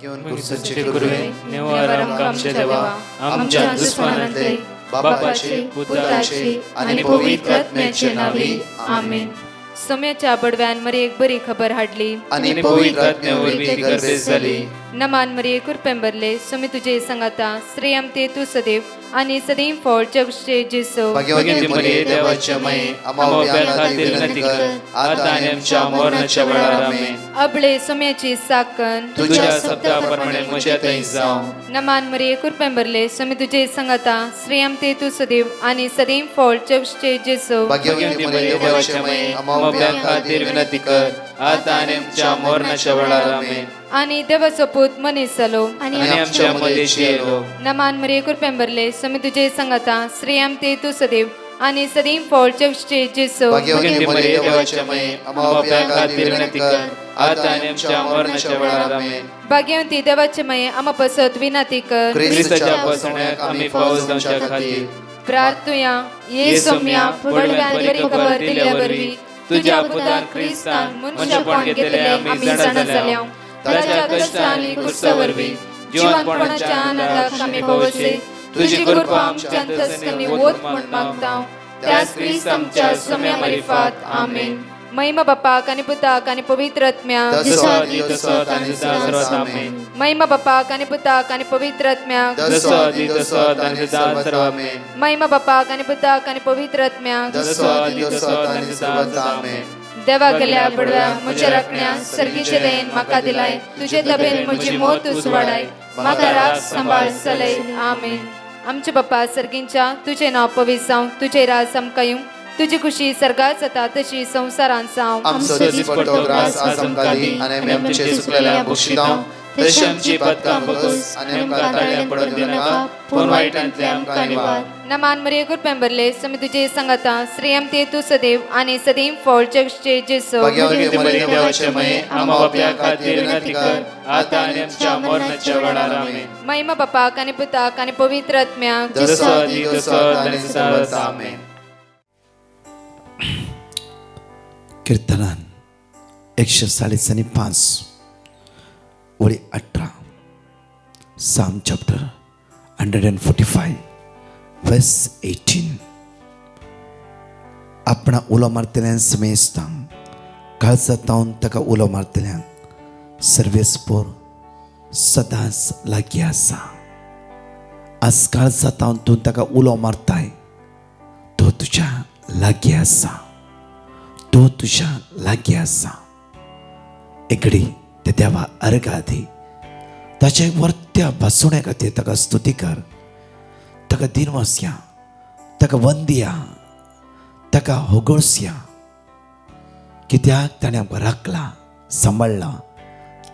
घेऊन कुर्साचे कुर्चे कुरवे कुरवे नेवार आमच्या देवा आमच्या दुश्मनांतले बापाचे पुत्राचे आणि पवित्र आत्म्याचे नावे आमेन. सोम्याच्या बडव्यान मरी एक बरी खबर हाडली आणि पवित्र आत्म्यावरवी गर्भेस झाली. नमान मरी कुरपेंबरले सोमी तुझे संगाता श्रेयम ते तू सदैव आणि सदैव फळ जगशे जेसो. भाग्यवती मरिये देवाच्या माये आम्हा खातीर विनंती कर आता आणि आमच्या मरणाच्या वेळार आमेन. अबळे सोम्याची साकन तुझ्या शब्दाप्रमाणे म्हज्यातही जावं. नमान मरी कुरपेंबरले सोमी तुझे संगाता श्रेयम ते तू सदैव आणि सदैव फळ जगशे जेसो. भाग्यवती मरिये देवाच्या माये आम्हा खातीर विनंती कर आता आणि आमच्या मरणाच्या वेळार आमेन. आणि देवाचो पूत मनीस जालो आणि आमच्या मध्येशी येलो. नमान मरी कुरपेंबरले सोमी तुझे संगाता श्रेयम ते तू सदैव आणि सदैव फळ जगशे जेसो. भाग्यवती मरिये देवाच्या माये आम्हा खातीर विनंती कर आता आणि आमच्या मरणाच्या वेळार आमेन. भाग्यवंती देवाचे माये आम्हा पसत विनंती कर ख्रिस्ताच्या पासण्याक आम्ही पावस जावच्या खातीर प्रार्थुया ये सोम्या बडव्यान बरी खबर दिल्या वरवी तुझ्या पुतान ख्रिस्तान मनुष्यपण घेतले आम्ही जाणा जाल्या. ताच्या कष्टांनी कुर्सावरवी जीवनपणाच्या आनंदाक आम्ही पावसे. तुझी कृपा आमच्या अंतस्करणी वोत म्हण मागता त्यास ख्रिस्त आमच्या सोम्या मार्फत आमेन. महिमा बापाक आणि पुताक आणि पवित्र आत्म्याक महिमा बापाक आणि पुताक आणि पवित्र आत्म्याक महिमा बापाक आणि पुताक आणि पवित्र आत्म्याक देवा गेल्या बडव्या म्हज्या राखण्या सर्गीचे देन म्हाका दिलाय. तुझे तबेन म्हजी मोत उसवाडाय म्हाका राख सांबाळ चलय आमेन. आमचे बाप्पा सर्गींच्या तुझे नाव पवित्र जावं तुझे राज आमकां तुझी खुशी सर्गात जाता तशी संसारांत जावं. आमचो दीस पडटो ग्रास आज आमकां दी आनी आमचे सुकलेल्या बक्षिदांव तशी आमची पातकां बगस आनी आमकां ताळ्यां पडून दिनाका पूण वायटांतले आमकां निवार. नमान मरिये कुरपेंबरले सोमी तुझे संगाता श्रेयम ते तू सदैव आणि सदैव फळ जगशे जेसो. भाग्यवती मरिये देवाचे माये आम्हा बाप्या खातीर विनंती कर आता आनी आमच्या मरणाच्या वेळार आमेन. महिमा बापाक आणि पुताक आणि पवित्र आत्म्याक आमेन. कीर्तनान 145 वळी 18 साम चॅप्टर 145 वर्स 18. आपणा उलो मारतल्यान समेस्तां काळजा तावन ताका उलो मारतल्यान सर्वेस्पोर सदांच लागीं आसा. आज काळजा तावन तूं ताका उलो मारताय तो तुज्या लागीं आसा. तो तुझ्या लागीं आसा. एकडे ते देवा अर्गादी ताच्या वर्त्या भासुण्या खातीर ताका स्तुती कर. ताका दिनवासया ताका वंदिया ताका होगोळसया कित्याक ताणें आमकां राखला सांबाळला.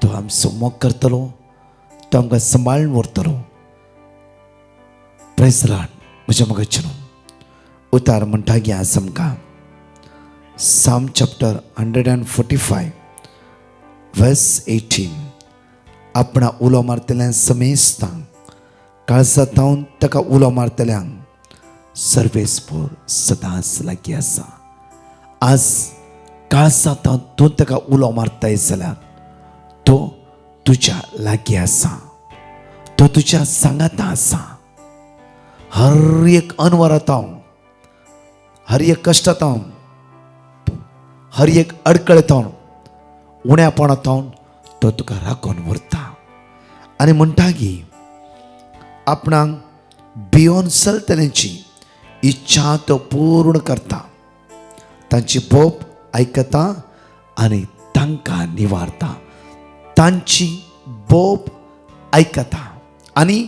तो आमचो मोग करतलो तो आमकां सांबाळून व्हरतलो. Praise the Lord. म्हज्या मोगाचें उतार म्हणटा गी आज आमकां Psalm chapter 145 verse 18. आपणा उलो मारतल्यान समेस्तां काळजा तावन ताका उलो मारतल्यांक सर्वेस्पोर सदांच लागीं आसा. आज काळजा तावन तूं ताका उलो मारताय जाल्यार तो तुज्या लागीं आसा. तो तुज्या सांगाता आसा. हर एक अनवरातावन हर एक कश्टातावन हर एक अडकळतावन उण्यापणातावन तो तुका राखून व्हरता. आनी म्हणटा की आपणाक भियोन चलतल्यांची इच्छा तो पूर्ण करता. तांची बोप आयकता आनी तांकां निवारता. तांची बोप आयकता आनी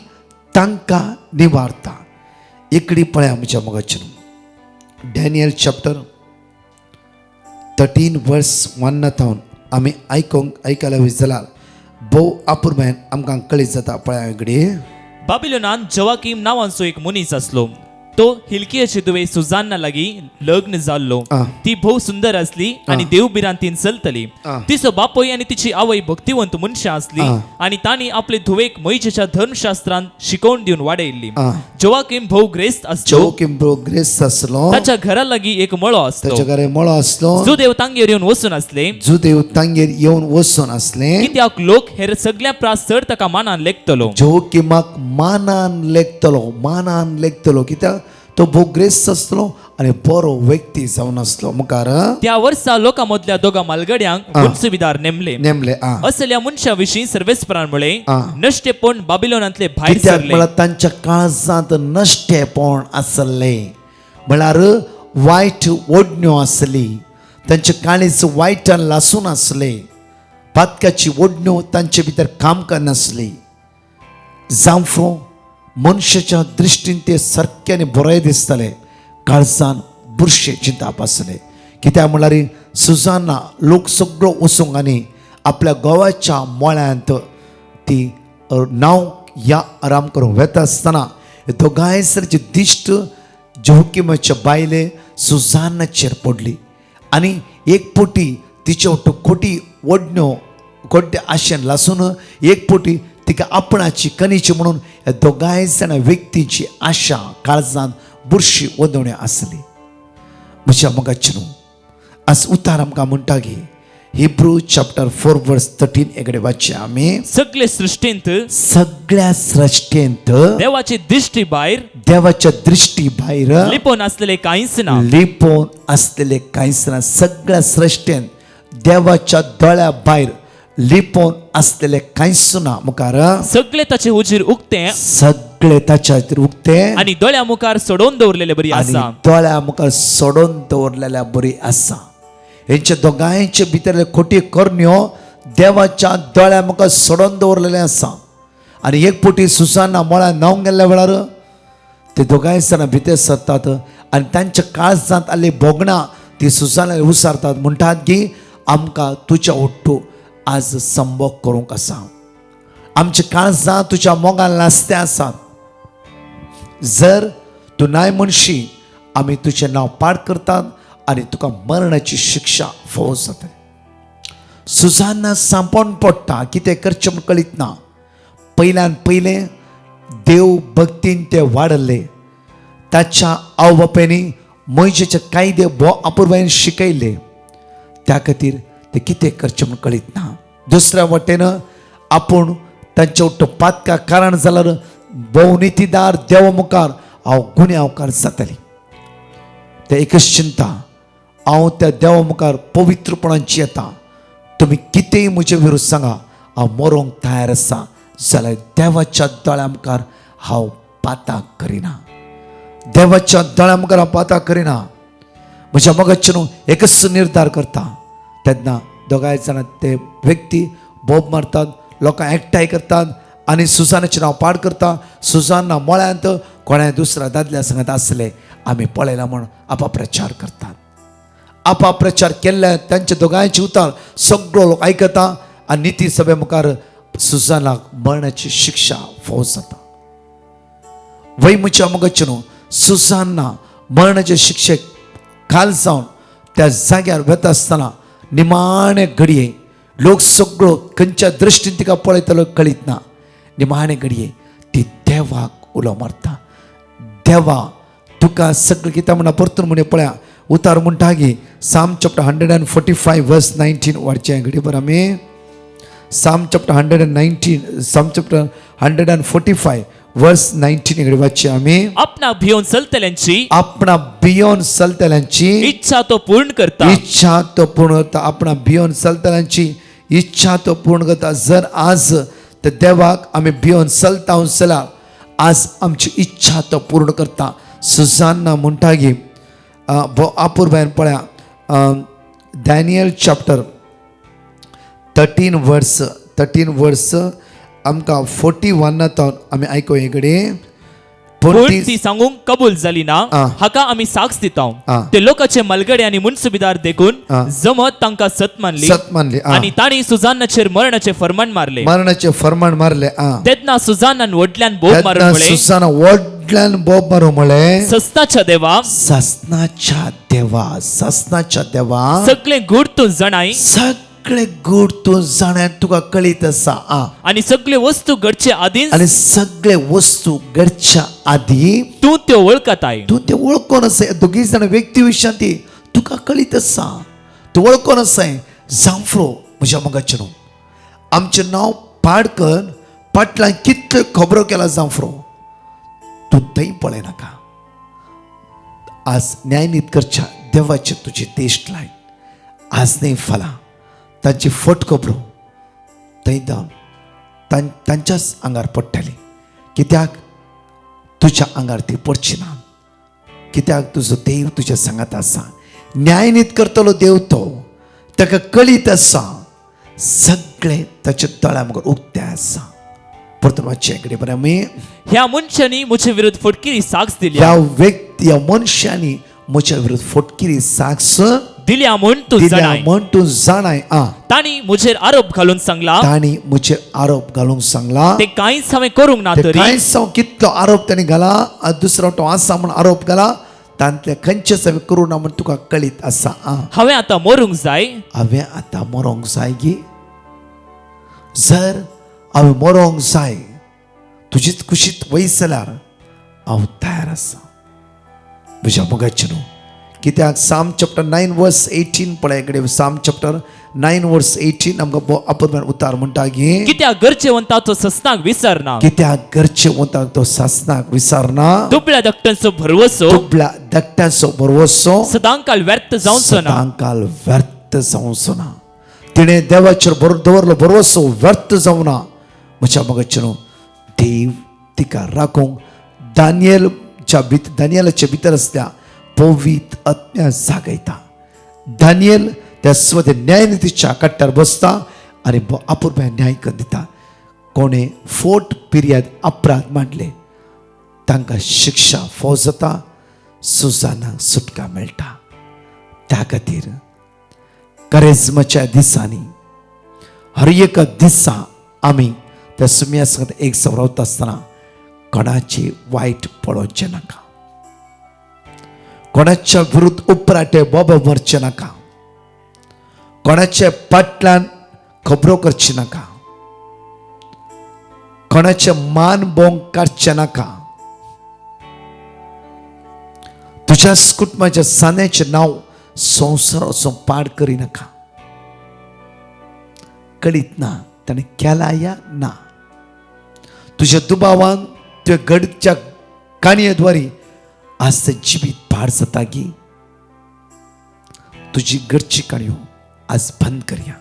तांकां निवारता. इकडी पळय आमच्या मोगाचें डॅनियल चॅप्टर 13 वर्स 1 आमी आयकला जाल्यार भोव आपुरमेन आमकां कळीत जाता. पळय इकडे बाबिलोनान जोवाकीम नांवाचो एक मनीस आसलो. तो हिलकियाची दुवे सुजान्ना लागी लग्न जाल्लो आ. ती भोव सुंदर असली आणि देवबिरांतीन चलतली आ. तिचो बापोय आणि तिची आवय भक्तिवंत मनशा असली आ. आणि तांणी आपले धुवेक मोइशेच्या धर्मशास्त्रांत शिकवण दिवन वाडयल्ली आ. जोवाकीम भोव ग्रेस्त असलो जोकीम ग्रेस असलो ताच्या घरा लागी एक मळो असतो त्याच्या घरी मळो असलो जो देव तांगेर येवन वसून असले जुदेव तांगेर येवन वचून असले कित्याक लोक हेर सगळ्या प्रास चड ताका मानान लेखतलो जोकिमाक मानान लेखतलो कित्याक तो भोग्रेस्त असलो आणि बरो व्यक्ती जावन असलो मुखार त्या वर्सा लोकां मदल्या दोगा मालगड्यांक मुन्सिबीदार नेमले असल्या मनशा विशीं सर्वेस्परांमुळे आ. नश्टेपण बाबिलोनांतले भायर कित्याक सरले म्हळ्यार तांच्या काळजांत नश्टेपण आसले म्हळ्यार वायट ओडण्यो आसली तांचे काळीज वायटान लासून आसले पातकाची ओडण्यो तांचे भितर काम करनासली जांफ्रो मनशाच्या दृश्टीन ते सारक्याने बरें दिसताले काळजान बुरशेची ताप आसले कित्याक म्हळ्यार सुजान्ना लोक सगळो वचूंक आनी आपल्या गोवाच्या मोळ्यांत ती नांव या आराम करूंक वेता आसतना दोगांयसरची दिश्ट जोकिमाच्या बायले सुजान्नाचेर पडली आनी एक पोटी तिचे खोटी ओडण्यो खोटे आशेन लासून एक पोटी तिका आपणाची कनीची म्हणून ह्या दोगांय जाणा व्यक्तीची आशा काळजांत बुरशी ओदवणे आसली म्हज्या मोगाचें आज उतार आमकां म्हणटा की हिब्रू चॅप्टर 4 वर्स 13 एकडे वाचया आमी सगळे सृश्टींत सगळ्या सृश्टेंत देवाची दिश्टी भायर देवाच्या दृष्टी भायर लिपोन असलेले कांयच ना लिपोवन असलेले कांयच ना सगळ्या सृश्टेंत देवाच्या दोळ्या भायर लिपोवन असलेले कांयच ना मुखार सगळे ताचे उजीर उक्ते सगळे ताच्या खातीर उक्ते आणि दोळ्या मुखार सोडून दवरलेले बरी आनी आसा दोळ्या मुखार सोडून दवरलेल्या बरी आसा हेंचे दोगांयचे भितरले खोटी करण्यो देवाच्या दोळ्या मुखार सोडून दवरलेले आसा आनी एक पोटी सुजान्ना मोळ्यान न्हावंक गेल्ल्या वेळार ते दोगांय जाणां भितर सरतात आनी तांच्या काळजांत आसली भोगणां ती सुजान्नाक उसारतात म्हणटात की आमकां तुज्या ओट्टू आज संभोग करूंक आसा आमच्या काळजां तुज्या मोगान लासते आसात जर तूं नाय म्हणशी आमी तुजें नांव पाड करतात आनी तुका मरणाची शिक्षा फावो जाता सुजान्ना सांपोवन पडटा कितें करचें म्हूण कळीत ना पयल्यान पयलें देव भक्तीन ते वाडले ताच्या आवय बापायनी मोइशेचे कायदे भोव अपुर्बायेन शिकयले त्या खातीर ते कितें करचें म्हूण कळीत ना दुसऱ्या वटेन आपूण तांचे उट्ट पातका कारण जाल्यार भोव नितीदार देवा मुखार हांव गुन्यांवकार जातली ते एकच चिंता हांव त्या देवा मुखार पवित्रपणाची येता तुमी कितेंय म्हजे विरुद्ध सांगा हांव मरोंक तयार आसा जाल्यार देवाच्या दोळ्या मुखार हांव पाताक करिना देवाच्या दोळ्या मुखार हांव पाताक करिना म्हज्या मोगाचें एकच निर्धार करता तेन्ना दोगांय जाणां ते व्यक्ती बोब मारतात लोकां एकठांय करतात आनी सुजान्नाचें नांव पाड करता सुजान्ना मोळ्यांत कोणाय दुसऱ्या दादल्या सांगत आसले आमी पळयला म्हूण अपप्रचार करतात अपप्रचार केल्ल्या तांचे दोगांयचे उतार सगळो लोक आयकता आनी निती सभे मुखार सुजान्नाक मरणाची शिक्षा फावो जाता वय म्हज्या मोगाचें सुजान्ना मरणाचे शिक्षेक खाल जावन त्या जाग्यार वता आसतना निमाणे घडये लोक सगळो खंयच्या दृश्टीन तिका पळयतलो कळीत ना निमाणे घडये ती देवाक उलो मारता देवा तुका सगळें कितें म्हणा परतून म्हणे पळया उतार म्हणटा की साम चॅप्टर 145 वर्स 19 वाडचें घडी बर आमी साम चॅप्टर 119 साम चॅप्टर 145 वर्स 19 घडी वाचचें आमी आपणा भियोन चलतल्यांची आपणा भियोन चलतल्यांची इच्छा तो पूर्ण करता इच्छा तो पूर्ण करता आपणा भियोन चलतल्यांची इच्छा तो पूर्ण करता जर आज ते देवाक आमी भियोन चलता जाल्यार आज आमची इच्छा तो पूर्ण करता सुजान्ना म्हणटा की अपूर्बायन पळया डॅनियल चॅप्टर 13 वर्स आमकां 41 आमी आयको हे कडेन पूण ती सांगूंक कबूल जाली ना हाका आमी साक्ष दिता ते लोकांचे मलगडे आनी मुन्सिबीदार देखून जमत तांकां सत मानली आनी तांणी सुजान्नाचेर मरणाचे फर्माण मारले तेन्ना तेन्ना सुजान्नान व्हडल्यान बोब मारून सुजान्ना व्हडल्यान बोब मारूं म्हळें सस्ताच्या देवा ससनाच्या देवा सगळे गूढ तू जाणाय सगळे गूढ तूं जाण्यात तुका कळीत आसा आणि सगळे वस्तू घडचे आधीच आणि सगळे वस्तू घडच्या आधी तू त्यो वळखताय तू ते वळखून आसाय दोगी जाण व्यक्ती विशयांती तुका कळीत आसा तू वळखून आसाय जांफ्रो म्हज्या मोगाचें न्हू आमचें नांव पाडकर पाटलां कितल्यो खबरो केला जांफ्रो तूं थंय पळयनाका आज न्यायनीत करच्या देवाचे तुजी तेश्ट लाय आज न्ही फाल्यां तांची फट खबरो थंय जावन तांच्याच आंगार पडटली कित्याक तुज्या आंगार ती पडची ना कित्याक तुजो देव तुज्या सांगात आसा न्यायनीत करतलो देव तो ताका कळीत आसा सगळे ताच्या तळ्या मुखार उक्ते आसा परतून वाचचे कडेन बरें आमी ह्या मनशांनी मुझे विरुद्ध फटकिरी साक्ष दिल्या ह्या मनशांनी म्हज्या विरुद्ध फटकिरी साक्ष दिल्या म्हूण तू जाणाय म्हण तूं जाणाय ताणी मुझेर आरोप घालून सांगला ताणी म्हजे आरोप घालूंक सांगला ते कांयच हांवें करूंक ना तरी कांयच हांव कितलो आरोप ताणी घाला दुसरो तो आसा म्हण आरोप घाला तांतले खंयचेच हांवें करूं ना म्हण तुका कळीत आसा हांवें आतां मरूंक जाय हांवें आतां मरोंक जाय गी जर हांवें मरोंक जाय तुजीच कुशीत वयस जाल्यार हांव तयार आसा म्हज्या मोगाचें न्हू कित्याक साम चॅप्टर 9 वर्स 18 पळय कडेन साम चॅप्टर 9 वर्स 18 आमकां अपुर्बान उतार म्हणटा गी कित्याक गरजे वंता तो सस्नाक विसरना कित्याक घरचे वताक तो सासनाक विसरना दुबळ्या धाकट्यांचो भरवसो दुबळ्या धाकट्यांचो भरवसो सदांकाल व्यर्थ जावचो ना सदांकाल व्यर्थ जावचो ना तिणे देवाचेर दवरलो भरवसो व्यर्थ जावना म्हज्या मोगाचें न्हू देव तिका राखूंक दानियेलाच्या भितर आसल्या पवित्र आत्म्या जागयता दानियल त्या स्वते न्यायनितीच्या कट्ट्यार बसता आनी अपुर्ब्या न्याय करून दिता कोणे फोर्ट पिरियड अपराध मांडले तांकां शिक्षा फावो जाता सुजानाक सुटका मेळटा त्या खातीर करेजमाच्या दिसांनी हर एका दिसा आमी त्या सुम्या संगत एक रावता आसतना कोणाची वायट पळोवचें नाका कोणाच्या विरुद्ध उपराटे बोब मरचे नाका कोणाच्या फाटल्यान खबरो करची नाका कोणाचे मान बोंग काडचे नाका तुज्या कुटुंबाच्या सान्याचें नांव संवसार वचून पाड करिनाका कळीत ना ताणें केला या ना तुज्या दुबावान तुवें घडच्या काणयेद्वारी आज ते जिबीत पाड जाता गी तुजी घडची काणयो आज बंद करया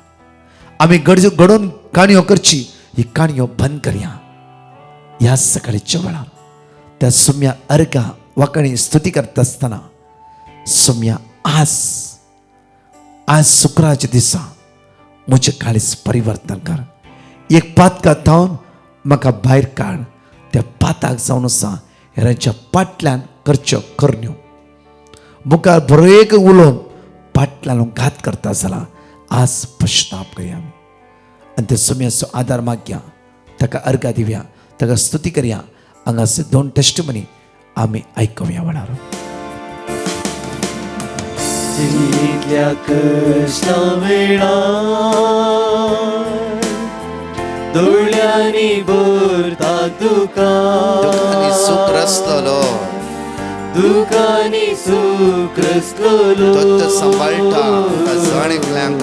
आमी घडोवन काणयो करची ही काणयो बंद करया ह्या सकाळीच्या वेळार त्या सुम्या अर्गा वाकणी स्तुती करता आसतना सुम्या आज शुक्राच्या दिसा म्हजें काळीज परिवर्तन कर एक पातकां थावन म्हाका भायर काड त्या पाताक जावन आसा हेरांच्या फाटल्यान करच्यो करण्यो मुखार बरो एक उलोवन फाटल्यान घात करता जाल्यार आज पश्चाताप करया आमी आनी त्या सुम्याचो आदार मागया ताका अर्घा दिवया ताका स्तुती करया हांगासर 2 टेस्टमनी आमी आयकुया वेळार जितल्या कश्टा वेळार दोळ्यांनी भरता तुका सुख रसलो दुखानी सुख रसलो तो सांभाळटा जाणेकल्यांक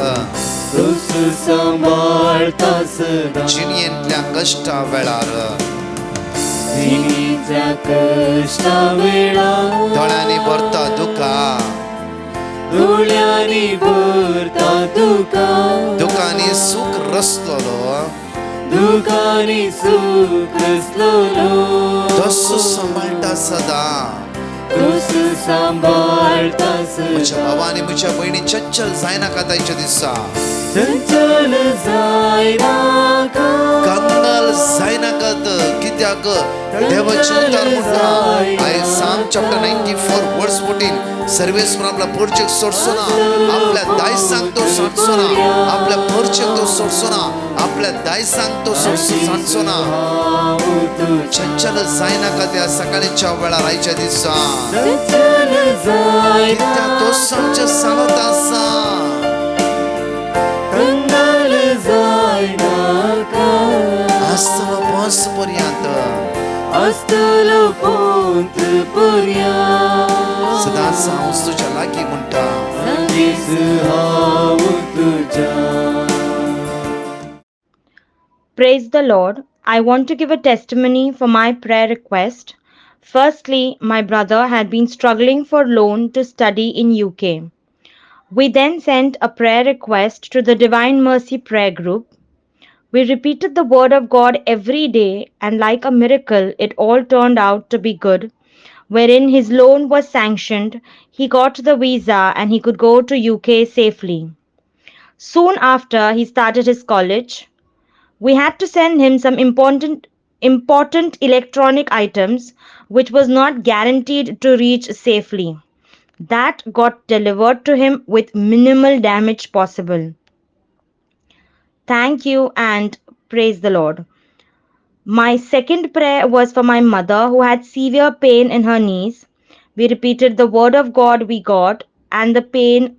तूच सांभाळता सदा जिणयेंतल्या कश्टा वेळार जिणेच्या कश्टा वेळार दोळ्यांनी भरता दुखा दोळ्यांनी भरता तुका दुखांनी सुख रसलो दुखानी सुख रसलो तसो सांभाळटा सदा तूच सांभाळता म्हज्या सदा भावानी म्हज्या भयणी चंचल जायनाका तांच्या दिसा चंचल जायनाका कंगाल जायनाकात कित्याक देवाचे उतार म्हणटा आय साम चॅप्टर 94 वर्स 14 सर्वेस्वर आपला परचेक सोडसो ना, आपल्या दायसांक तो सोडसो ना, आपल्या परचेक तो सोडसो ना, आपल्या दायसांक तो सोडसो ना. चंचल जायनाका त्या सकाळीच्या वेळार आयच्या दिसा चंचल कित्याक तो आमच्या सांगत आसा. कंगाल जायनाका आसतलो पोंच पर्यंत, आसतलो पोंत पर्यंत सदांच हांव तुज्या लागीं म्हणटा. सदीस हांव तुज्या. Praise the Lord. I want to give a testimony for my prayer request. Firstly, my brother had been struggling for loan to study in UK. We then sent a prayer request to the Divine Mercy prayer group. We repeated the word of God every day, and like a miracle, it all turned out to be good, wherein his loan was sanctioned, he got the visa, and he could go to UK safely. Soon after, he started his college. We had to send him some important electronic items which was not guaranteed to reach safely. That got delivered to him with minimal damage possible. Thank you and praise the Lord. My second prayer was for my mother who had severe pain in her knees. We repeated the word of God we got and the pain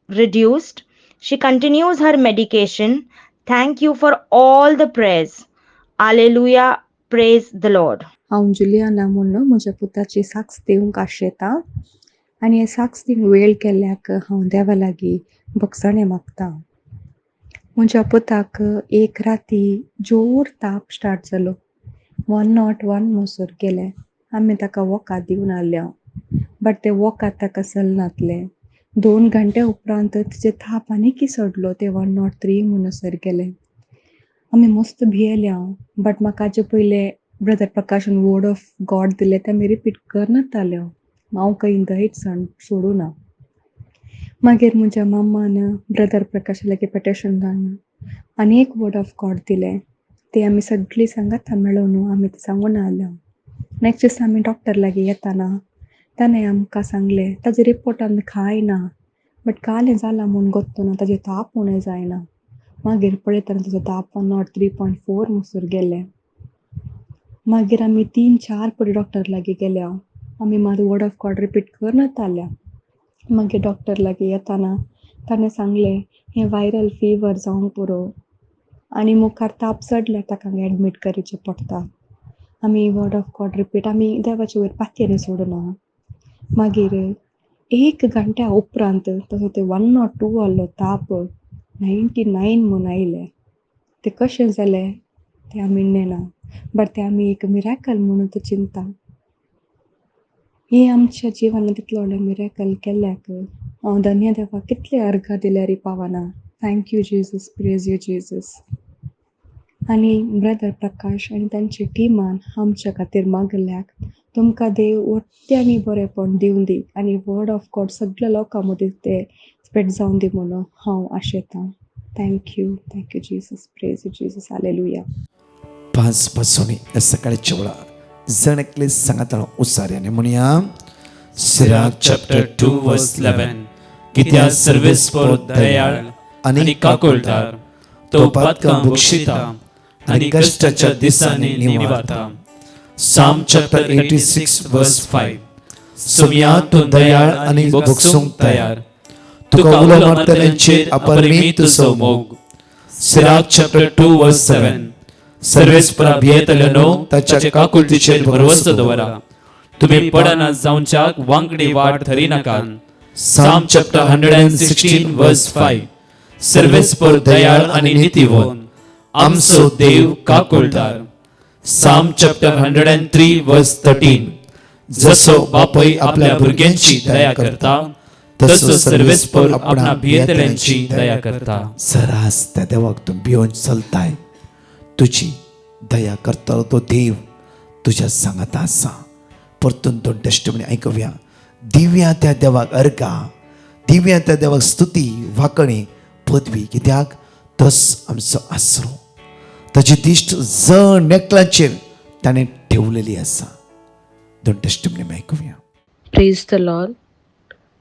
reduced. She continues her medication. Thank you for all the prayers. Alleluia. Praise the Lord. हांव Juliana म्हणून म्हज्या पुताची socks दिवंक आशेतां आनी हे socks दिवंक वेळ केल्ल्याक हांव देवा लागीं भोगसणें मागतां. म्हज्या पुताक एक राती जोर ताप स्टार्ट जालो. 101 म्हणसर गेले. आमी ताका वखद दिवन हाडल्या, बट ते वखद ताका चलनातले. 2 घंटे उपरांत तिचे ताप आनीक चडलो. ते 103 म्हणसर गेले. आमी मस्त भियेल्या, बट म्हाका हाचे पयले ब्रदर प्रकाशान वर्ड ऑफ गॉड दिले ते आमी रिपीट करनाताले. हांव खंय दहीत सोडूं ना. मागीर म्हज्या मम्मान ब्रदर प्रकाशा लागीं पेटिशन धाडून आनी एक वर्ड ऑफ गॉड दिले. ते आमी सगळीं सांगाता मेळून आमी ते सांगून आल्या. नेक्स्ट दीस आमी डॉक्टर लागीं येताना ताणें आमकां सांगलें ताजे रिपोर्टान कांय ना, बट कालें जाला म्हूण गोत्तना ताजे ताप उणें जायना. मागीर पळयतना ताजो ताप 103.4 म्हणसर गेले. मागीर आमी 3-4 फावटी डॉक्टर लागीं गेल्या. आमी मात वर्ड ऑफ गॉड रिपीट करनाताल्या. मागीर डॉक्टर लागीं येताना ताणें सांगलें हें वायरल फिवर जावंक पुरो आनी मुखार ताप चडल्यार ताका एडमीट करचें पडटा. आमी वर्ड ऑफ गॉड रिपीट आमी देवाचे वयर पातयेनी सोडना. मागीर 1 घंट्या उपरांत ताजो ते 102 आहलो ताप 99 म्हूण आयले. ते कशें जालें तें आमी नेना, बट तें आमी एक मिरेकल म्हणून तो चिंता. ही आमच्या जिवनांत तितलो व्हडलो मिरेकल केल्ल्याक हांव धन्य देवाक कितले अर्घ दिल्यार पावना. Thank you Jesus, praise you Jesus. आनी ब्रदर प्रकाश आनी तांचे टिमान आमच्या खातीर मागल्याक तुमकां देव वट्यांनी बरेंपण दिवन दी आनी वर्ड ऑफ गॉड सगळ्या लोकां मदीं ते स्प्रेड जावन दी म्हणून हांव आशेतां. Thank you Jesus, praise you Jesus. Hallelujah. 5 पासून सकाळच्या वेळार जण एकले सांगता उसाऱ्याने म्हणया. सिराक चॅप्टर 2 वर्स 11. कित्याक सर्वेस्पर दयाळ आनी काकुळटार, तो पातकां बक्षिता आनी कश्टाच्या दिसांनी निवारता. साम चॅप्टर 86 वर्स 5. सुमया तूं दयाळ आनी बक्षूंक तयार, तुका उलो मारतल्यांचेर अपरिमीत तुजो मोग. सिराक चॅप्टर 2 वर्स 7. सर्वेस्परा भियेतल्यांनो ताच्या काकुळटीचेर भरवसो दवरा, तुमी पडना जावच्याक वांगडी वाट धरी नाकात. साम चॅप्टर 116 वर्स 5. सर्वेस्पर दयाळ आनी नितीवन, आमचो देव काकुळटार. साम चॅप्टर 103 वर्स 13. जसो बापूय आपल्या भुरग्यांची दया करता, तसो सर्वेस्पर आपणा भियेतल्यांची दया करता. सरास त्या देवाक तूं भियोन चलताय, तुजी दया करतलो तो देव तुज्या सांगात आसा. परतून तो टेस्टिमनी आयकुया. दिव्या त्या देवाक अर्घा, दिव्या त्या देवाक स्तुती, वाकणी, पदवी. कित्याक तस आमचो आसरो ताची दिश्ट जण नेकलांचेर ताणें ठेवलेली आसा. दोन टेस्टिमनी आयकुया. Praise the lord.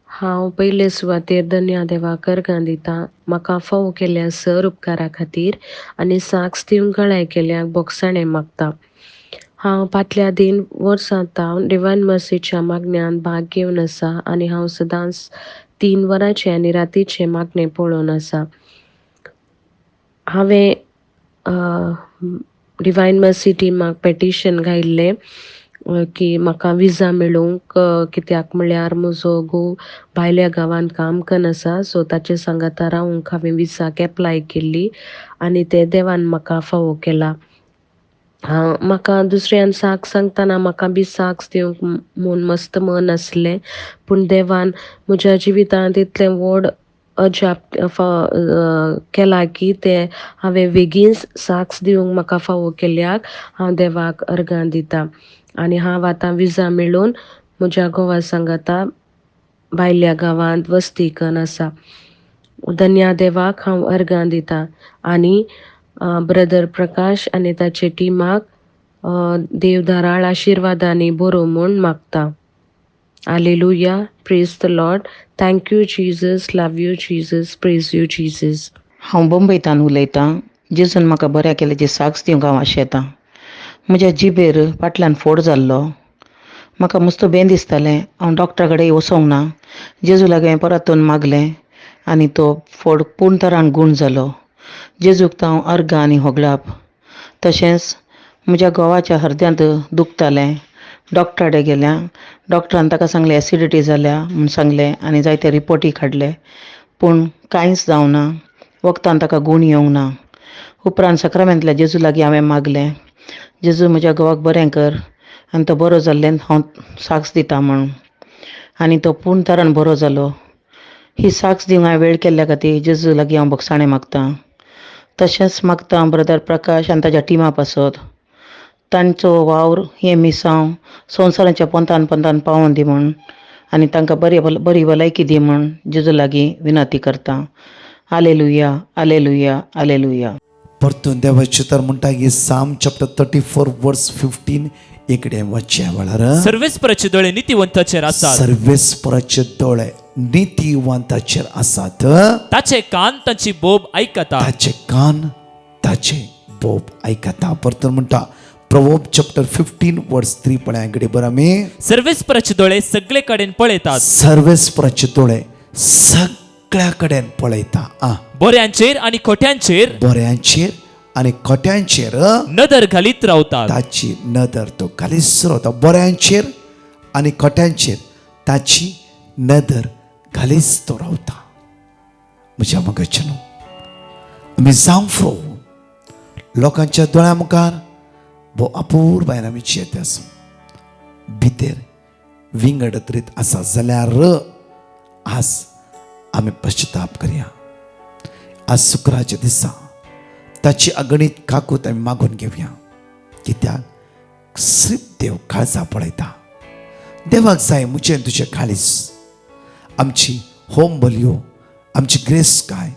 हांव पयले सुवातेर धन्य देवाक अर्गां दितां म्हाका फावो केल्या सर उपकारा खातीर आनी साक्स दिवंक कळाय केल्याक बोगसाणें मागता. हांव फाटल्या 3 वर्सां डिवायन मर्सीच्या मागण्यान भाग घेवन आसा आनी हांव सदांच 3 वरांचे आनी रातीचे मागणे पळोवन आसा. हांवें डिवायन मर्सी टिमाक पेटिशन घायिल्लें की म्हाका विजा मेळूंक, कित्याक म्हणल्यार म्हजो घोव भायल्या गांवांत काम करन आसा, सो ताचे सांगाता रावूंक हांवें विजाक एप्लाय केल्ली आनी ते देवान म्हाका फावो केला. म्हाका दुसऱ्यान साक्स सांगतना म्हाका बी साक्स दिवंक म्हूण मस्त मन आसलें, पूण देवान म्हज्या जिवितांत इतलें व्हड अजाप केला की ते हांवें बेगीन साक्स दिवंक म्हाका फावो केल्याक हांव देवाक अर्गां दितां. आनी हांव आतां विजा मेळून म्हज्या घोवा सांगाता भायल्या गांवांत वस्ती करून आसा. धन्या देवाक हांव अर्गां दितां आनी ब्रदर प्रकाश आनी ताचे टिमाक देवदाराळ आशिर्वादांनी भरूं म्हूण मागता. Hallelujah. Praise the Lord. Thank you Jesus. Love you Jesus. Praise you Jesus. हांव बंबयतान उलयतां. जेजून म्हाका बऱ्या केल्याची साक्स दिवंक हांव आशेतां. म्हज्या जिबेर फाटल्यान फोड जाल्लो. म्हाका मस्त बें दिसतालें. हांव डॉक्टरा कडेन वचोंक ना. जेजू लागीं परतून मागलें आनी तो फोड पूर्ण तरान गूण जालो. जेजूक हांव अर्गां आनी होगळाप. तशेंच म्हज्या घोवाच्या हृदयांत दुखतालें. डॉक्टरा कडेन गेल्या. डॉक्टरान ताका सांगलें एसिडिटी जाल्या म्हूण सांगलें आनी जायते रिपोर्टी काडले, पूण कांयच जावना. वखदान ताका गूण येवंक ना. उपरांत सक्रामेंतल्या जेजू लागीं हांवें मागलें, जेजू म्हज्या घोवाक बरें कर आनी तो बरो जाल्ल्यान हांव साक्स दितां म्हणून. आनी तो पूर्ण तरान बरो जालो. ही साक्स दिवंक हांवें वेळ केल्ल्या खातीर जेजू लागीं हांव बोगसाणें मागतां. तशेंच मागतां ब्रदर प्रकाश आनी ताच्या टिमा पासत तांचो वावर हे मिसांव संवसाराच्या पंतान पावोवन दी म्हूण आनी तांकां बरी भलायकी दी म्हूण जेजू लागीं विनंती करतां. हालेलुया. हालेलुया. हालेलुया. परतून देवाचे तर म्हणटा की साम चॅप्टर 34 वर्स 15 इकडे वचच्या वेळार सर्वेस्पराचे दोळे नितीवंताचेर आसात. सर्वेस्पराचे दोळे नितीवंताचेर आसात. ताचे कान ताची बोब आयकता. ताचे कान ताचे बोब आयकता. परतून म्हणटा प्रवोब चॅप्टर 15 वर्स 3 पळय इकडे बरं आमी सर्वेस्पराचे दोळे सगळे कडेन पळयतात. सर्वेस्पराचे दोळे सगळ्या कडेन पळयता. बऱ्यांचेर आनी खोट्यांचेर बऱ्यांचेर आनी खोट्यांचेर नदर घालीत रावतात. ताची नदर तो घालीच रावता. बऱ्यांचेर आनी खोट्यांचेर ताची नदर घालीच तो रावता. म्हज्या मगजनो आमी जावं फ्रो लोकांच्या दोळ्या मुखार भोव अपूर्वायेन आमी जियेत आसूं. भितर विंगडत्रीत आसा जाल्यार आज आमी पश्चाताप करया. आज शुक्राच्या दिसा ताची अगणित काकूत आमी मागून घेवया. कित्याक श्रीप देव काळजा पळयता. देवाक जाय मुचे तुजे काळीज. आमची होम बलियो, आमची ग्रेस काय,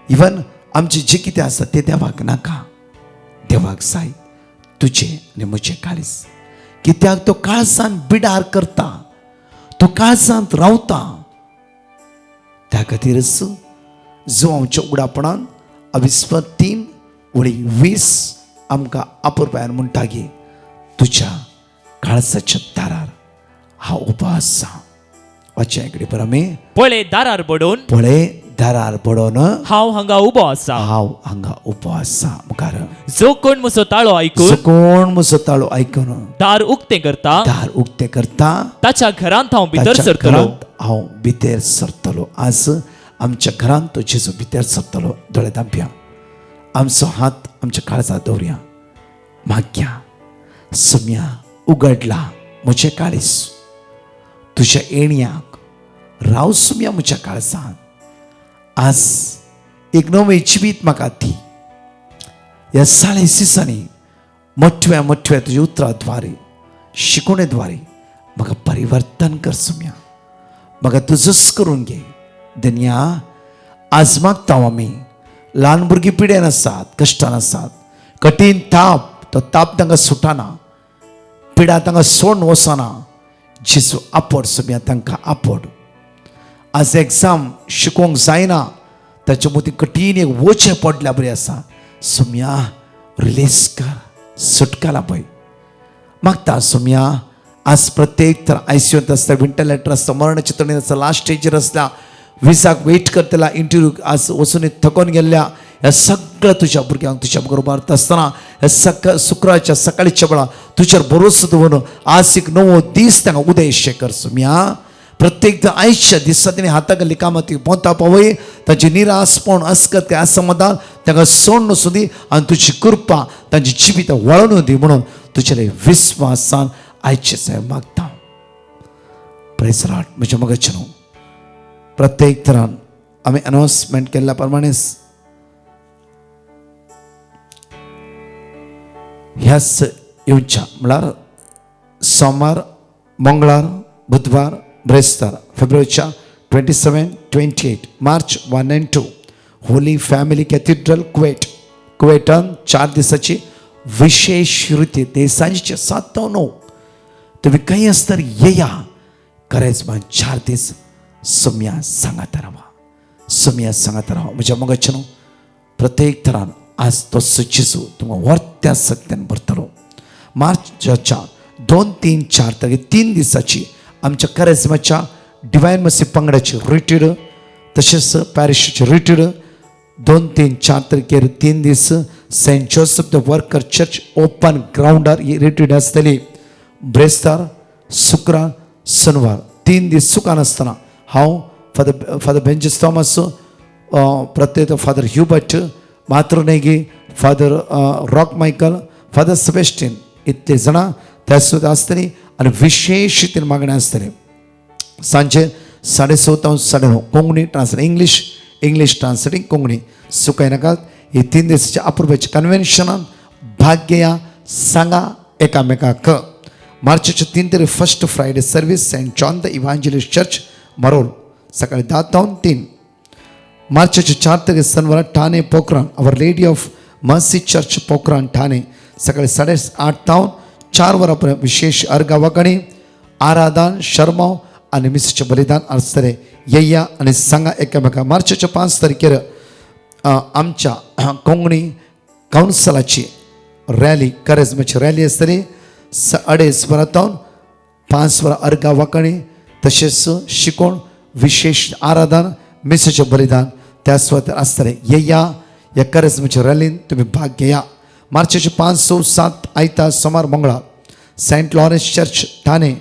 इवन आमचे जे कितें आसा तें देवाक नाका. देवाक जाय तुजे आनी म्हजे काळीज. कित्याक तो काळजान बिडार करता, तो काळजांत रावता. त्या खातीरच जो आमच्या उगडापणान अविस्मत 3:20 आमकां अपुरबायान म्हणटा की तुज्या काळजाच्या दारार हांव उबो आसा. वाच्या इकडे बरं आमी पळय दारार बडोवन, पळय दारार बडोवन हांव हांगा उबो आसा. हांव हांगा उबो आसा. मुखार जो कोण म्हजो ताळो आयकून कोण म्हजो ताळो आयकून दार उक्तें करता, दार उक्तें करता, ताच्या घरांत हांव भितर ताच्या सरतलो. घरांत हांव भितर सरतलो. आज आमच्या घरांत तो जेजू भितर सरतलो. दोळे धांपया. आमचो हात आमच्या काळजांत दवरया. मागया. सम्या उगडला म्हजें काळीज. तुज्या येणयाक राव सम्या म्हज्या काळजांत. आज एक नवें जिवीत म्हाका दी. ह्या साळेस दिसांनी मोठव्या तुज्या उतराद्वारे शिकोवणेद्वारे म्हाका परिवर्तन कर सम्या. म्हाका तुजोच करून घे. धन्या आज मागता आमी ल्हान भुरगीं पिडेन आसात, कश्टान आसात, कठीण ताप, तो ताप तांकां सुटाना, पिडा तांकां सोडून वचना. जेजू आपड सोम्या तांकां आपड. आज एग्जाम शिकोवंक जायना, ताच्या मदीं कठीण एक वचें पडल्या बरी आसा. सोम्या रिलीज कर, सुटकाला पळय मागता. सोम्या आज प्रत्येक तर आयसीयूत आसता, व्हेंटिलेटर आसता, मरणाच्या तणीत आसता, लास्ट स्टेजीर आसल्या, विसाक वेट करतल्या, इंटरव्यू आज वचून थकोन गेल्ल्या, हे सगळं तुझ्या भुरग्यांक तुझ्या बरोबर आसतना हे शुक्राच्या सकाळच्या वेळा तुझ्यावर भरोसो दवरून आज एक नवो दीस तांकां उदय कर. सोम्या प्रत्येक आयुष्य दिसा तेणी हाताक लिकामती पोंता पवय, ताची निरासपण अस्कत काय असमाधान तांकां सोडून सुदी आनी तुजी कृपा तांची जिवीत वळून दी म्हणून तुजे विस्वासान आयचे साहेब मागता. Praise Lord. म्हज्या मगचे न्हू प्रत्येक तरान आमी अनाउन्समेंट केल्ल्या प्रमाणेच ह्याच येवच्या म्हळ्यार सोमार, मंगळार, बुधवार, ब्रेस्तार फेब्रुवारीच्या 27, 28 मार्च 1 and 2 होली फॅमिली कॅथिड्रल कुवेटान 4 दिसाची विशेष रीती ते सांजेचे 7 ते 9. तुम्ही काही असतर येया. खरेंच मान 4 दीस सोम्या सांगात रावा, सोम्या सांगात रावा. म्हज्या मगचे न्हू प्रत्येक तरान आज तो जेजू तुमकां वर्त्या सत्यान भरतलो. मार्चाच्या 2, 3, 4 तारीख 3 दिसाची आमच्या करेजमाच्या डिवायन मसी पंगडाची रिट्रीट, तशेंच पॅरिशचे रिट्रीट 2, 3, 4 तारखेर 3 दीस Saint Joseph the worker church open ग्राउंडार ही रिट्रीट आसतली. ब्रेस्तार, शुक्रार, शनिवार 3 दीस सुकान आसतना हांव फादर बेंजिस थॉमस, प्रत्येक फादर ह्युबर्ट मात्रोनेगी, father Rock Michael, father Sebastian इतले जाणां त्या सुद्दां आसतली आनी विशेष रितीन मागणी आसतली. सांजे 6:30 ते 9:30 कोंकणी ट्रान्सलेट इंग्लीश ट्रान्सलेटींग कोंकणी. सुकाय नाकात. ही 3 दिसाच्या अपूर्वाच्या कन्वेन्शनान भाग घेया, सांगा एकामेकाक. मार्चाच्या 3 तारीख first Friday service Saint John the evangelist church Marol सकाळी 10 ते 3. मार्चाच्या 4 तारीख शनिवार Thane Pokhran our lady of mercy church Pokhran Thane सकाळी 8:30 ते 4 वरांपर्यंत विशेष अर्गावाकणी आराधन शर्माव आणि मिसचे बलिदान आसतले. येया आणि सांगा एकामेका. मार्चाच्या 5 तारखेर आमच्या कोंकणी कावन्सिलाची रॅली करेजमाची रॅली आसतली. 2:30 वरां 5 वरां अर्गावाकणी तशेंच शिकोण विशेष आराधन मिसचे बलिदान त्या सुवातेर आसतले. येया ह्या करेजमाच्या रॅलीन तुम्ही भाग घेया. मार्चाचे 5, 6, 7 आयतार सोमार मंगळार Saint Lawrence church Thane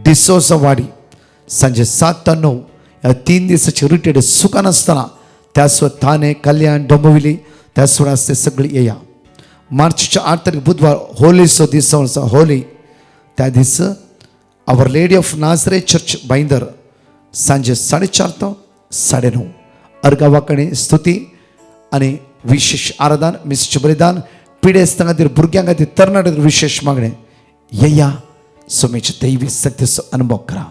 D'Souza Wadi सांजे 7 ते 9 ह्या 3 दिसाची रिट्रीट सुकान आसतना त्या सुवात ठाणे, कल्याण, डोंबिवली त्या सुवात आसते सगळी येया. मार्चच्या 8 तारीख बुधवार होलीचो दीस आसा. होली त्या दीस our lady of Nazareth church बांदर सांजे 4:30 ते 9:30 अर्गावाकणी स्तुती आणि विशेष आराधन मिसचे बलिदान पिढे आसतना खातीर भुरग्यां खातीर तरणाट्यां खातीर विशेष मागणें. येया सोमेचे दैवी सत्याचो अनुभव करा.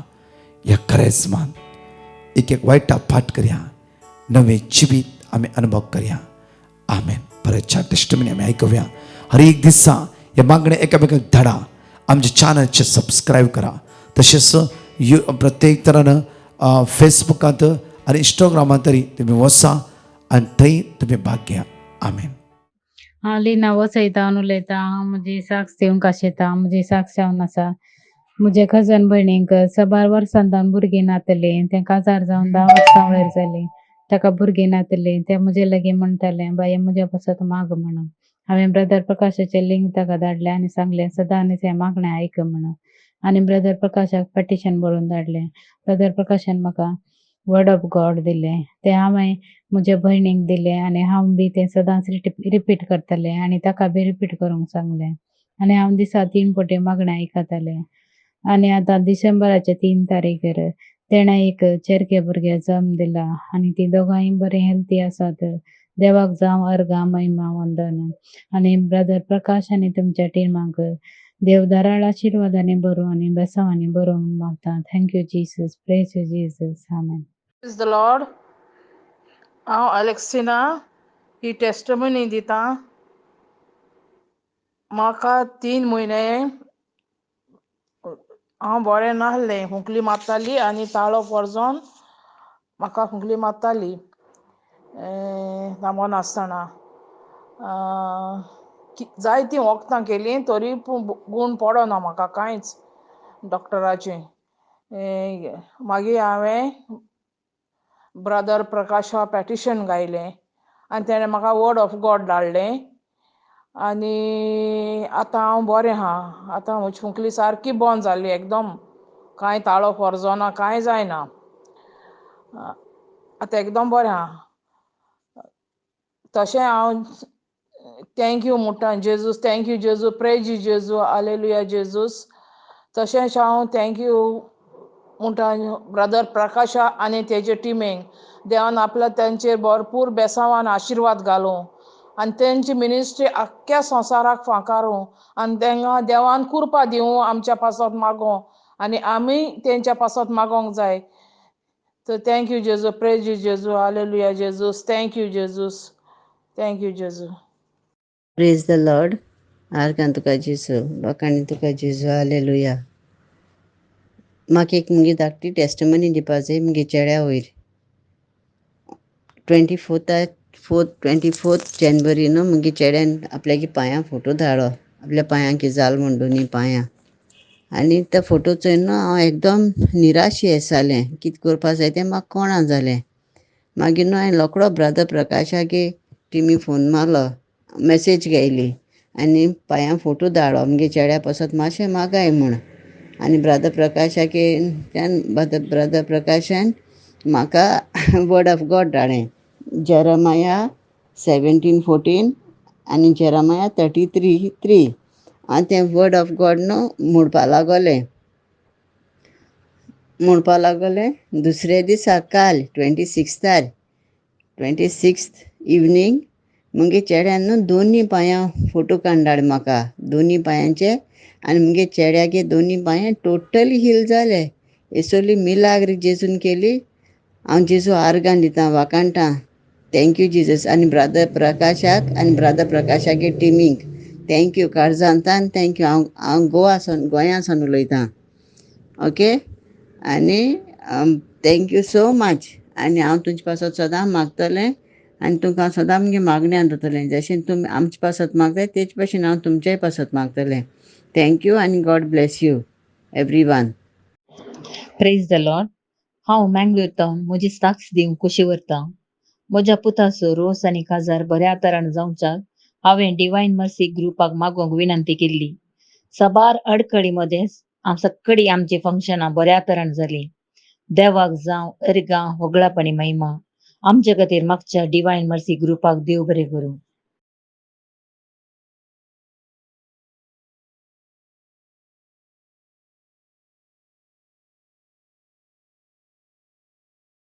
ह्या करेजमान एक वायटा पाठ करया, नवे जिवीत आमी अनुभव करया. आमेन. परतच्या टेस्टमनी आमी आयकुया. हर एक दिसा हे मागणें एकामेकाक धाडा. आमच्या चॅनलचे सबस्क्रायब करा. तशेंच प्रत्येक तरान फेसबुकांत आनी इंस्टाग्रामांत तरी तुमी वचा आनी थंय तुमी भाग घेया. आमेन. हांव लिना वसयतावन उलयतां. हांव म्हजी साक्स दिवंक आशेतां. म्हजी साक्स जावन आसा. म्हजे कजन भयणीक 12 वर्सांतान भुरगीं नातलीं. तें काजार जावन 10 वर्सां वयर जालीं. ताका भुरगीं नातलीं. ते म्हजे लागीं म्हणटालें बाये म्हज्या पासत माग म्हणून. हांवें ब्रदर प्रकाशाचें लिंक ताका धाडलें आनी सांगलें सदांच हें मागणें आयक म्हणून. आनी ब्रदर प्रकाशाक पेटिशन बरोवन धाडलें. ब्रदर प्रकाशान म्हाका वर्ड ऑफ गॉड दिलें. तें हांवें म्हज्या भयणीक दिलें आनी हांव बी तें सदांच रिपीट करतलें आनी ताका बी रिपीट करूंक सांगलें. आनी हांव दिसा 3 फावटी मागणें आयकतालें. आनी आतां डिसेंबराच्या 3 तारखेर तेणें एक चेरके भुरगे जल्म दिला आनी तीं दोगांय बरीं हेल्थी आसात. देवाक जावं अर्गां महिमा वंदन. आनी ब्रदर प्रकाश आनी तुमच्या टिमाक देव दाराळ आशिर्वादांनी भरूं आनी बेसांवांनी भरूं मागता. Thank you Jesus. Praise Jesus. Amen. Praise the lord. हांव अलेक्सिना ही टेस्टमनी दिता. म्हाका 3 म्हयने हांव बरें नासलें, हुंकली मारताली आनी ताळो परजोन म्हाका हुंकली मारताली थांबोन आसतना. जायतीं वखदां केलीं तरी पूण गूण पडोना म्हाका कांयच डॉक्टराचें. मागीर हांवें ब्रदर प्रकाशा पॅटिशन गायलें आनी तेणें म्हाका वर्ड ऑफ गॉड धाडलें आनी आतां हांव बरें आहा. आतां म्हजी हुंकली सारकी बंद जाली एकदम, कांय ताळो परजोना, कांय जायना. आतां एकदम बरें आहा. तशें हांव थँक्यू म्हणटा जेजूस, थँक्यू जेजू, प्रेज यू जेजू, हालेलुया जेजूस. तशेंच हांव थँक्यू म्हणटा ब्रदर प्रकाशा आनी तेजे टिमीक. देवान आपल्या तेंचेर भरपूर बेसांवान आशिर्वाद घालूं आनी तेंची मिनिस्ट्री आख्ख्या संवसाराक फांकारूं आनी तेंकां देवान कृपा दिवं आमच्या पासत मागों आनी आमी तेंच्या पासत मागोंक जाय. तर थँक्यू जेजू, प्रेज यू जेजू, hallelujah Jesus, thank you Jesus, thank you जेजू. Praise the lord. आर्गान तुका जेजू, लोकांनी तुका जेजू, हालेलुया. म्हाका एक मुगे धाकटी टेस्टमनी दिवपा जाय मुगे चेड्या वयर. 24th जानेवारी न्हू मुगे चेड्यान आपल्यागे पांयां फोटो धाडलो, आपल्या पांयां जाल म्हण दोनी पांयां. आनी त्या फोटो चोयन न्हू हांव एकदम निराश जालें, कितें करपा जाय तें म्हाका कळना जालें. मागीर न्हू हांवें रोखडो ब्रदर प्रकाशागे टिमी फोन मारलो, मॅसेज घायली आनी पांयां फोटो धाडलो मुगे चेड्या पासत मातशें मागाय म्हूण. आनी ब्रदर प्रकाशान म्हाका वर्ड ऑफ गॉड धाडलें, जेरमाया 17:14 आनी जेरमाया 33:3. हांव तें वर्ड ऑफ गॉड न्हू म्हणपा लागोलें. दुसरे दिसा काल 26th इवनींग मुगे चेड्यान न्हू दोनी पांयां फोटो काडून धाडले म्हाका, दोनी पांयांचे. आनी मुगे चेड्यागे दोनी पांय टोटली हील जाले. एसोली मिलाग्र जेजून केली. हांव जेजू आर्गान दितां, वाकाणटां. Thank you Jesus. आनी ब्रदर प्रकाशाक आनी ब्रदर प्रकाशागे टिमीक थँक्यू, काळजांतान थँक्यू. हांव गोंया सावन उलयतां, ओके. आनी थँक्यू सो मच. आनी हांव तुजे पासत सदां मागतलें आनी तुका सदां मुगे मागण्यां दितलें. जशें तुमी आमचे पासत मागताय तेच भशेन हांव तुमचेय पासत मागतलें. थँक्यू आनी God bless you every one. Praise the lord. हांव मँगलोरतां म्हजी साक्ष दिवंक कशी व्हरतां. म्हज्या पुताचो रोस आनी काजार बऱ्या तरान जावच्याक हांवें डिवायन मर्सी ग्रुपाक मागोवंक विनंती केल्ली. साबार अडकळी मदेंच सगळीं आमची फंक्शनां बऱ्या तरान जालीं. देवाक जावं अर्गां होगळापणी महिमा. आमचे खातीर मागच्या डिवायन मर्सी ग्रुपाक देव बरें करूं.